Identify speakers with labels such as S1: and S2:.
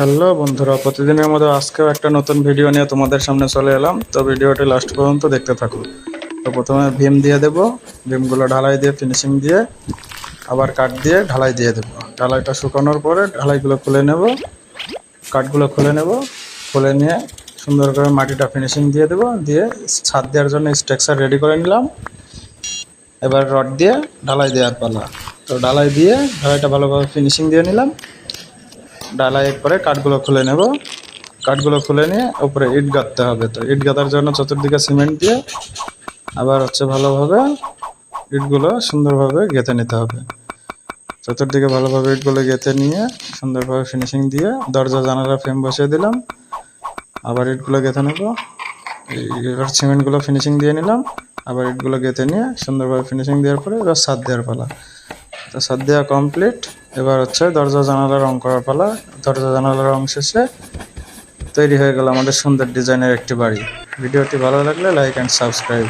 S1: Hello বন্ধুরা, প্রতিদিনের মতো আজকেও একটা নতুন ভিডিও নিয়ে তোমাদের সামনে চলে এলাম। তো ভিডিওটি লাস্ট পর্যন্ত দেখতে থাকো। তো প্রথমে ভীম দিয়ে দেব, ভীমগুলো ঢালাই দিয়ে ফিনিশিং দিয়ে আবার কাঠ দিয়ে ঢালাই দিয়ে দেব। ঢালাইটা শুকানোর পরে ঢালাইগুলো খুলে নেব, কাঠগুলো খুলে নেব, খুলে নিয়ে সুন্দর করে মাটিটা ফিনিশিং দিয়ে দেব, দিয়ে ছাদ দেওয়ার জন্য স্ট্রাকচার রেডি করে নিলাম। এবার রড দিয়ে ঢালাই দেওয়ার পালা। তো ঢালাই দিয়ে ঢালাইটা ভালোভাবে ফিনিশিং দিয়ে নিলাম। ঢালাই করে কাঠগুলো খুলে নেব, কাঠগুলো খুলে নিয়ে উপরে ইট গাঁথতে হবে। তো ইট গাঁথার জন্য চতুর্দিকে সিমেন্ট দিয়ে আবার ভালোভাবে ইটগুলো সুন্দরভাবে গেঁথে নিতে হবে। চতুর্দিকে ভালোভাবে ইটগুলো গেঁথে নিয়ে সুন্দরভাবে ফিনিশিং দিয়ে দরজা জানালা ফ্রেম বসিয়ে দিলাম। আবার ইটগুলো গেঁথে নেব, এবার সিমেন্টগুলো ফিনিশিং দিয়ে নিলাম। আবার ইটগুলো গেঁথে নিয়ে সুন্দরভাবে ফিনিশিং দেওয়ার পরে এবার ছাদ দেওয়ার পালা। তো ছাদ দেওয়া কমপ্লিট। এবার দরজা জানালা রং করার পালা। দরজা জানালা রং শেষে তৈরি হয়ে গেল আমাদের সুন্দর ডিজাইনের একটি বাড়ি। ভিডিওটি ভালো লাগলে লাইক অ্যান্ড সাবস্ক্রাইব।